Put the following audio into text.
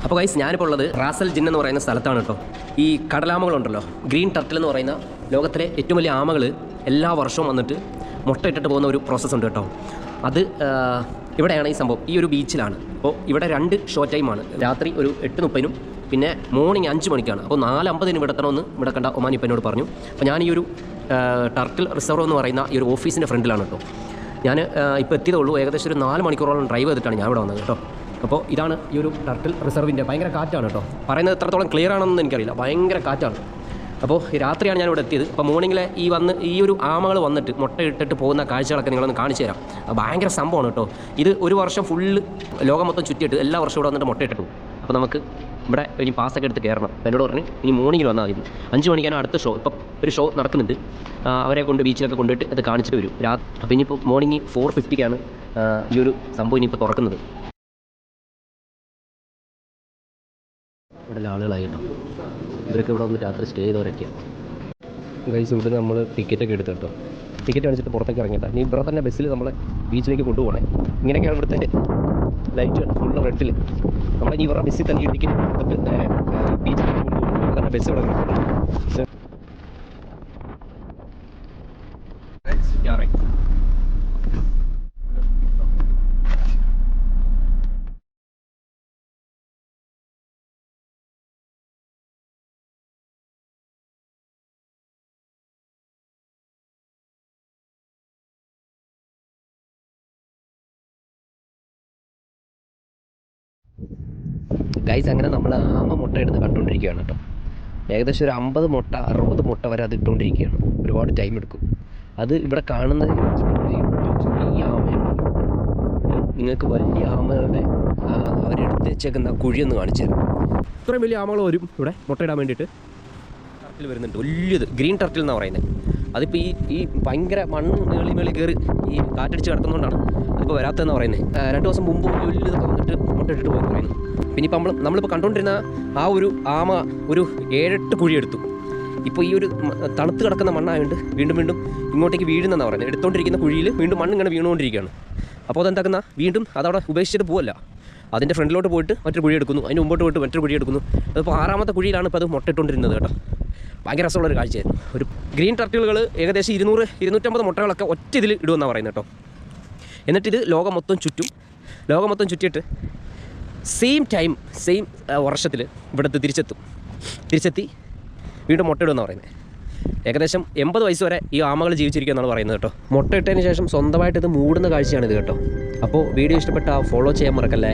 അപ്പോൾ ഗൈസ് ഞാനിപ്പോൾ ഉള്ളത് റാസൽ ജിൻ എന്ന് പറയുന്ന സ്ഥലത്താണ് കേട്ടോ. ഈ കടലാമകളുണ്ടല്ലോ, ഗ്രീൻ ടർട്ടിൽ എന്ന് പറയുന്ന ലോകത്തിലെ ഏറ്റവും വലിയ ആമകൾ എല്ലാ വർഷവും വന്നിട്ട് മുട്ടയിട്ടിട്ട് പോകുന്ന ഒരു പ്രോസസ്സ് ഉണ്ട് കേട്ടോ. അത് ഇവിടെയാണ് ഈ സംഭവം, ഈ ഒരു ബീച്ചിലാണ്. അപ്പോൾ ഇവിടെ 2 ഷോ ടൈമാണ്, രാത്രി ഒരു 8:30 പിന്നെ മോർണിംഗ് 5 മണിക്കാണ്. അപ്പോൾ 4:50 ഇവിടെ എത്തണമെന്ന് ഇവിടെ കണ്ട ഒമാൻ ഇപ്പം എന്നോട് പറഞ്ഞു. അപ്പോൾ ഞാൻ ഈ ഒരു ടർട്ടിൽ റിസർവ് എന്ന് പറയുന്ന ഈ ഒരു ഓഫീസിൻ്റെ ഫ്രണ്ടിലാണ് കേട്ടോ. ഞാൻ ഇപ്പോൾ എത്തിയതേ ഉള്ളൂ. ഏകദേശം ഒരു 4 മണിക്കൂറോളം ഡ്രൈവ് ചെയ്തിട്ടാണ് ഞാൻ ഇവിടെ വന്നത് കേട്ടോ. അപ്പോൾ ഇതാണ് ഈ ഒരു ടർട്ടിൽ റിസർവിൻ്റെ. ഭയങ്കര കാറ്റാണ് കേട്ടോ. പറയുന്നത് എത്രത്തോളം ക്ലിയർ ആണെന്ന് എനിക്കറിയില്ല, ഭയങ്കര കാറ്റാണ്. അപ്പോൾ രാത്രിയാണ് ഞാൻ ഇവിടെ എത്തിയത്. അപ്പോൾ മോർണിംഗിലെ ഈ ഒരു ആമകൾ വന്നിട്ട് മുട്ടയിട്ടിട്ട് പോകുന്ന കാഴ്ചകളൊക്കെ നിങ്ങളൊന്ന് കാണിച്ചു തരാം. ബായങ്കര സംഭവമാണ് കേട്ടോ. ഇത് ഒരു വർഷം ഫുള്ള് ലോകം മൊത്തം ചുറ്റിയിട്ട് എല്ലാ വർഷവും ഇവിടെ വന്നിട്ട് മുട്ടയിട്ടിട്ട് പോകും. അപ്പോൾ നമുക്ക് ഇവിടെ ഇനി പാസ്സൊക്കെ എടുത്ത് കയറണം. അപ്പോൾ എന്നോട് പറഞ്ഞ് ഇനി മോർണിംഗിൽ വന്നാൽ മതി. 5 മണിക്കാണ് അടുത്ത ഷോ. ഇപ്പം ഒരു ഷോ നടക്കുന്നുണ്ട്, അവരെ കൊണ്ട് ബീച്ചിലൊക്കെ കൊണ്ടുപോയിട്ട് അത് കാണിച്ചിട്ട് വരും. അപ്പോൾ ഇനിയിപ്പോൾ മോർണിംഗ് 4:50 ഈ ഒരു സംഭവം ഇനിയിപ്പോൾ തുറക്കുന്നത്. ഇവിടെ ആളുകളായി കേട്ടോ. ഇവരൊക്കെ ഇവിടെ വന്ന് രാത്രി സ്റ്റേ ചെയ്തവരൊക്കെയാണ്. ഗൈസ് ഇവിടെ നമ്മൾ ടിക്കറ്റൊക്കെ എടുത്തു കേട്ടോ. ടിക്കറ്റ് കാണിച്ചിട്ട് പുറത്തേക്ക് ഇറങ്ങിയിട്ടാണ്. ഇനി ഇവിടെ തന്നെ ബസ്സിൽ നമ്മളെ ബീച്ചിലേക്ക് കൊണ്ടുപോകണേ. ഇങ്ങനെയൊക്കെയാണ് ഇവിടുത്തെ ലൈറ്റ് ഫുള്ള് റെഡിൽ. നമ്മളിനി ഇവരുടെ ബസ്സിൽ തന്നെ ഈ ടിക്കറ്റ് എടുത്തിട്ട് ബീച്ചിലേക്ക് കൊണ്ടുപോകും. തന്നെ ബസ് ഇവിടെ ഗൈസ്. അങ്ങനെ നമ്മൾ ആമ മുട്ട എടുത്ത് കണ്ടുകൊണ്ടിരിക്കുകയാണ് കേട്ടോ. ഏകദേശം ഒരു 50 മുട്ട 60 മുട്ട വരെ അത് ഇട്ടുകൊണ്ടിരിക്കുകയാണ്. ഒരുപാട് ടൈം എടുക്കും. അത് ഇവിടെ കാണുന്നത് ഈ ആമയാണ്. നിങ്ങൾക്ക് വലിയ ആമകളുടെ അവരെടുത്ത് വെച്ചേക്കുന്ന കുഴിയൊന്ന് കാണിച്ചു തരാം. ഇത്രയും വലിയ ആമകൾ വരും ഇവിടെ മുട്ടയിടാൻ വേണ്ടിയിട്ട്. ടർട്ടിൽ വരുന്നുണ്ട്, വലിയത് ഗ്രീൻ ടർട്ടിൽ എന്നാണ് പറയുന്നത്. അതിപ്പോൾ ഈ ഭയങ്കര മണ്ണ് മേളിൽ കയറി ഈ കാറ്റടിച്ച് കിടക്കുന്നതുകൊണ്ടാണ് അതിപ്പോൾ വരാത്തതെന്ന് പറയുന്നത്. 2 ദിവസം മുമ്പ് വലിയതൊക്കെ വന്നിട്ട് മുട്ടയിട്ടിട്ട് പോകുമെന്ന് പറയുന്നു. പിന്നെ ഇപ്പം നമ്മളിപ്പോൾ കണ്ടുകൊണ്ടിരുന്ന ആ ഒരു ആമ ഒരു 7-8 കുഴിയെടുത്തു. ഇപ്പോൾ ഈ ഒരു തണുത്ത് കിടക്കുന്ന മണ്ണായതുകൊണ്ട് വീണ്ടും ഇങ്ങോട്ടേക്ക് വീഴുന്നതെന്നാണ് പറയുന്നത്. എടുത്തുകൊണ്ടിരിക്കുന്ന കുഴിയിൽ വീണ്ടും മണ്ണ് ഇങ്ങനെ വീണുകൊണ്ടിരിക്കുകയാണ്. അപ്പോൾ അതെന്താക്കുന്ന വീണ്ടും അതവിടെ ഉപേക്ഷിച്ചിട്ട് പോവല്ല, അതിൻ്റെ ഫ്രണ്ടിലോട്ട് പോയിട്ട് മറ്റൊരു കുഴി എടുക്കുന്നു, അതിന് മുമ്പോട്ട് പോയിട്ട് മറ്റൊരു കുഴി എടുക്കുന്നു. അതിപ്പോൾ 6ാമത്തെ കുഴിയിലാണ് ഇപ്പോൾ അത് മുട്ടയിട്ടുകൊണ്ടിരുന്നത് കേട്ടോ. ഭയങ്കര രസമുള്ളൊരു കാഴ്ചയായിരുന്നു. ഒരു ഗ്രീൻ ടർട്ടിലുകൾ ഏകദേശം 200-250 മുട്ടകളൊക്കെ ഒറ്റ ഇതിൽ ഇടുമെന്നാണ് പറയുന്നത് കേട്ടോ. എന്നിട്ടിത് ലോകം മൊത്തം ചുറ്റിയിട്ട് സെയിം വർഷത്തിൽ ഇവിടുത്തെ തിരിച്ചെത്തി വീണ്ടും മുട്ടയിടുമെന്നാണ് പറയുന്നത്. ഏകദേശം 80 വയസ്സ് വരെ ഈ ആമകൾ ജീവിച്ചിരിക്കുമെന്നാണ് പറയുന്നത് കേട്ടോ. മുട്ടയിട്ടതിന് ശേഷം സ്വന്തമായിട്ട് ഇത് മൂടുന്ന കാഴ്ചയാണിത് കേട്ടോ. അപ്പോൾ വീഡിയോ ഇഷ്ടപ്പെട്ടാൽ ഫോളോ ചെയ്യാൻ മറക്കല്ലേ.